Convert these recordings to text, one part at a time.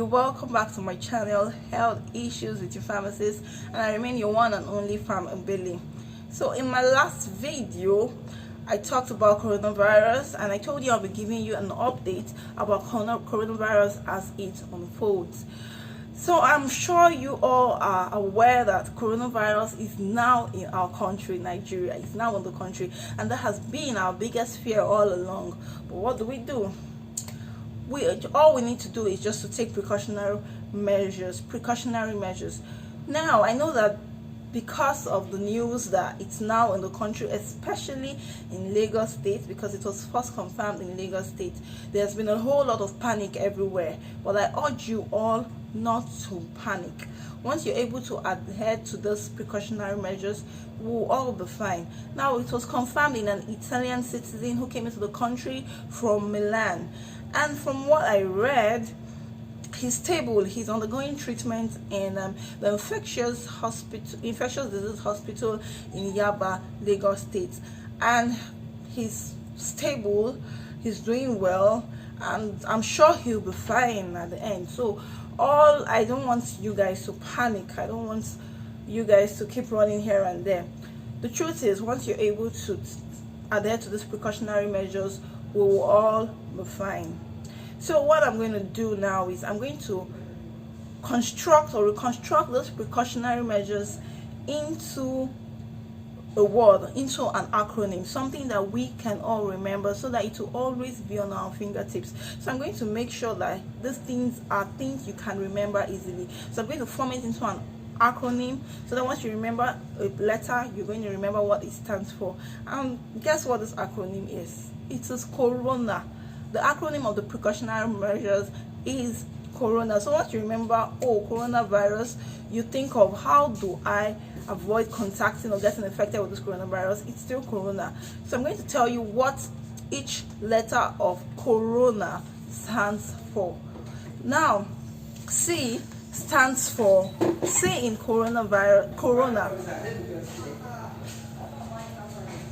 welcome back to my channel, Health Issues with your Pharmacist, and I remain your one and only Pharm Billy. So in my last video I talked about coronavirus, and I told you I'll be giving you an update about coronavirus as it unfolds. So I'm sure you all are aware that coronavirus is now in our country, Nigeria. It's now in the country, and that has been our biggest fear all along. But what do? All we need to do is just to take precautionary measures. Now I know that because of the news that it's now in the country, especially in Lagos State, because it was first confirmed in Lagos State, there's been a whole lot of panic everywhere. But I urge you all not to panic. Once you're able to adhere to those precautionary measures, we'll all be fine. Now, it was confirmed in an Italian citizen who came into the country from Milan, and from what I read, he's stable. He's undergoing treatment in the infectious disease hospital in Yaba, Lagos State, and he's stable. He's doing well, and I'm sure he'll be fine at the end. So I don't want you guys to panic. I don't want you guys to keep running here and there. The truth is, once you're able to adhere to these precautionary measures, we will all be fine. So what I'm going to do now is I'm going to construct or reconstruct those precautionary measures into a word, into an acronym, something that we can all remember, so that it will always be on our fingertips. So I'm going to make sure that these things are things you can remember easily. So I'm going to form it into an acronym, so that once you remember a letter, you're going to remember what it stands for. And guess what this acronym is? It is Corona. The acronym of the precautionary measures is Corona. So once you remember, coronavirus, you think of how do I avoid contacting or getting infected with this coronavirus. It's still Corona. So I'm going to tell you what each letter of Corona stands for. Now, C stands for in coronavirus.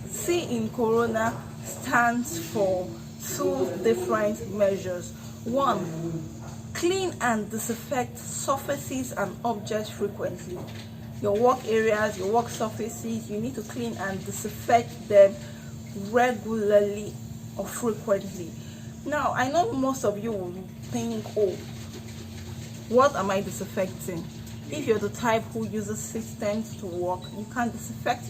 C in Corona stands for two different measures. 1, clean and disinfect surfaces and objects frequently. Your work areas, your work surfaces, you need to clean and disinfect them regularly or frequently. Now, I know most of you will think, what am I disinfecting? If you're the type who uses systems to work, you can disinfect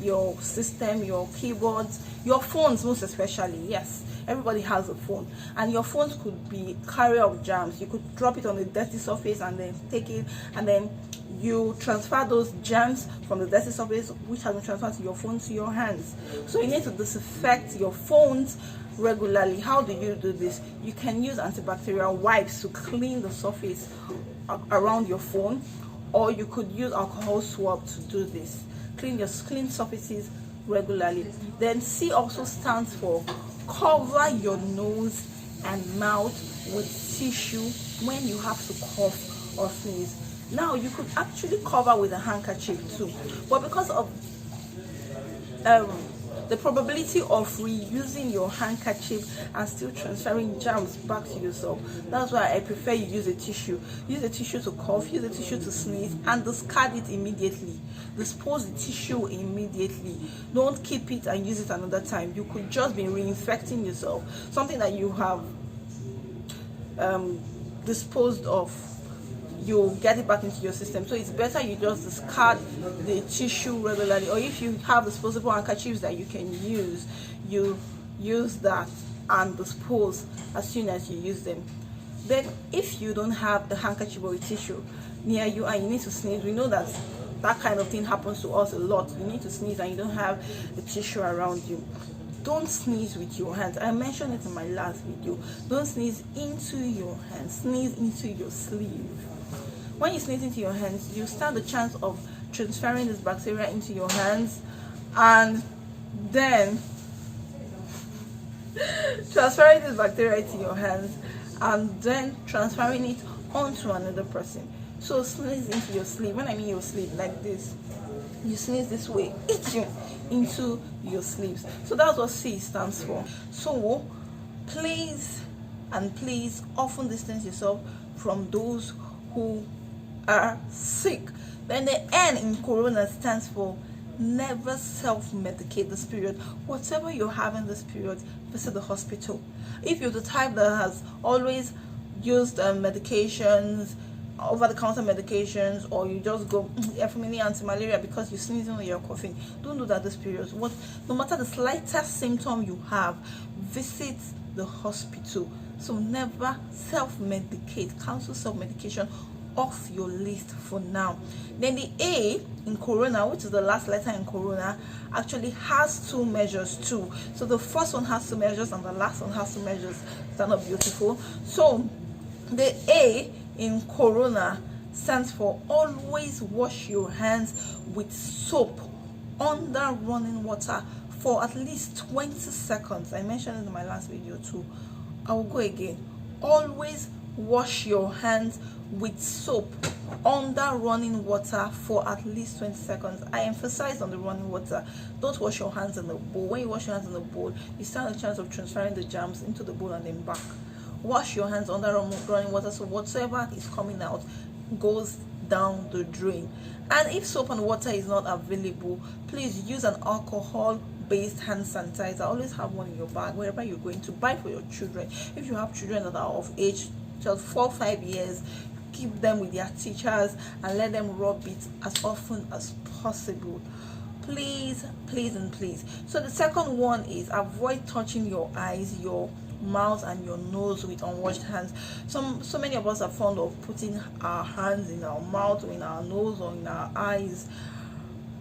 your system, your keyboards, your phones most especially. Yes, everybody has a phone, and your phones could be carrier of germs. You could drop it on a dirty surface and then take it, and then you transfer those germs from the dirty surface which has been transferred to your phone to your hands. So you need to disinfect your phones regularly. How do you do this? You can use antibacterial wipes to clean the surface around your phone, or you could use alcohol swab to do this. Clean surfaces regularly. Then C also stands for cover your nose and mouth with tissue when you have to cough or sneeze. Now, you could actually cover with a handkerchief too, but because of the probability of reusing your handkerchief and still transferring germs back to yourself, that's why I prefer you use a tissue. Use a tissue to cough, use a tissue to sneeze, and discard it immediately. Dispose the tissue immediately. Don't keep it and use it another time. You could just be reinfecting yourself, something that you have disposed of. You'll get it back into your system. So it's better you just discard the tissue regularly, or if you have disposable handkerchiefs that you can use, you use that and dispose as soon as you use them. Then if you don't have a handkerchief or a tissue near you and you need to sneeze, we know that kind of thing happens to us a lot. You need to sneeze and you don't have a tissue around you. Don't sneeze with your hands. I mentioned it in my last video. Don't sneeze into your hands. Sneeze into your sleeve. When you sneeze into your hands, you stand the chance of transferring this bacteria into your hands, and then transferring this bacteria into your hands, and then transferring it onto another person. So sneeze into your sleeve. When I mean your sleeve, like this, you sneeze this way into your sleeves. So that's what C stands for. So please often distance yourself from those who are sick. Then the N in corona stands for never self-medicate this period. Whatever you're having this period, visit the hospital. If you're the type that has always used medications, over-the-counter medications, or you just go Efamini anti-malaria because you're sneezing or you're coughing, don't do that this period. No matter the slightest symptom you have, visit the hospital. So never self-medicate. Cancel self-medication off your list for now. Then the A in corona, which is the last letter in corona, actually has two measures too. So the first one has two measures and the last one has two measures. Is that not beautiful? So the A in corona stands for always wash your hands with soap under running water for at least 20 seconds. I mentioned it in my last video too. I will go again. Always wash your hands with soap under running water for at least 20 seconds. I emphasize on the running water. Don't wash your hands in the bowl. When you wash your hands in the bowl, you stand a chance of transferring the germs into the bowl and then back. Wash your hands under running water so whatever is coming out goes down the drain. And if soap and water is not available, please use an alcohol based hand sanitizer. Always have one in your bag wherever you're going to. Buy for your children. If you have children that are of age, just 4 or 5 years, keep them with their teachers and let them rub it as often as possible. Please, please, and please. So the second one is avoid touching your eyes, your mouth, and your nose with unwashed hands. So many of us are fond of putting our hands in our mouth or in our nose or in our eyes.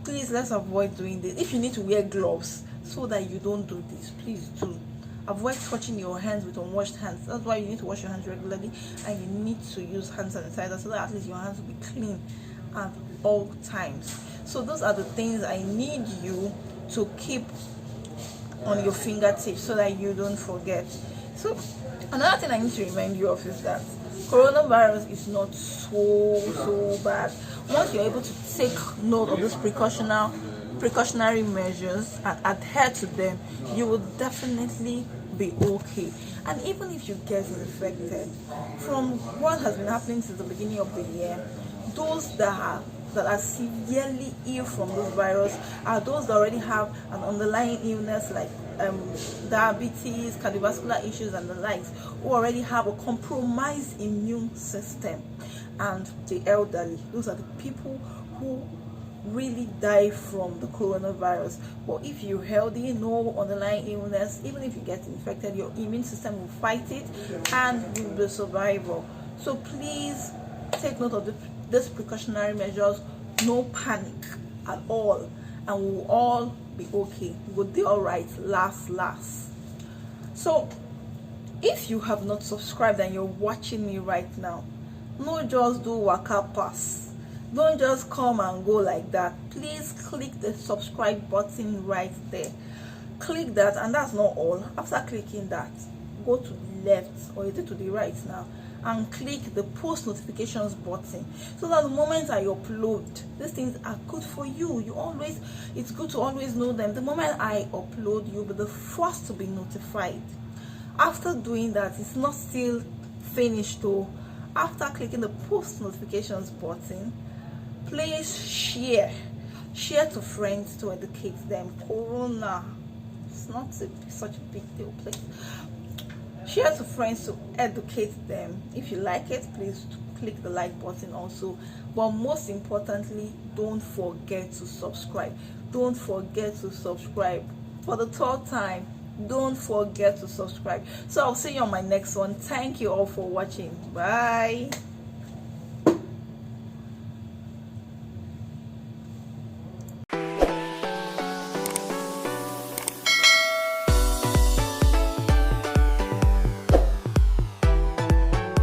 Please, let's avoid doing this. If you need to wear gloves so that you don't do this, please do. Avoid touching your hands with unwashed hands. That's why you need to wash your hands regularly, and you need to use hand sanitizer so that at least your hands will be clean at all times. So those are the things I need you to keep on your fingertips so that you don't forget. So another thing I need to remind you of is that coronavirus is not so bad. Once you're able to take note of these precautionary measures and adhere to them, you will definitely be okay. And even if you get infected, from what has been happening since the beginning of the year, those that are severely ill from this virus are those that already have an underlying illness like diabetes, cardiovascular issues, and the likes, who already have a compromised immune system, and the elderly. Those are the people who really die from the coronavirus. But if you're healthy, no underlying illness, even if you get infected, your immune system will fight it and you will be a survivor. So please take note of these precautionary measures. No panic at all, and we'll all be okay. We'll do all right last. So if you have not subscribed and you're watching me right now, no just do waka pass. Don't just come and go like that. Please click the subscribe button right there. Click that, and that's not all. After clicking that, go to the left, or is it to the right now, and click the post notifications button so that the moment I upload, these things are good for you. It's good to always know them. The moment I upload, you'll be the first to be notified. After doing that, it's not still finished though. After clicking the post notifications button, please share to friends to educate them. Corona, it's not such a big deal. Please share to friends to educate them. If you like it, please click the like button also. But most importantly, don't forget to subscribe. Don't forget to subscribe. For the third time, don't forget to subscribe. So I'll see you on my next one. Thank you all for watching. Bye.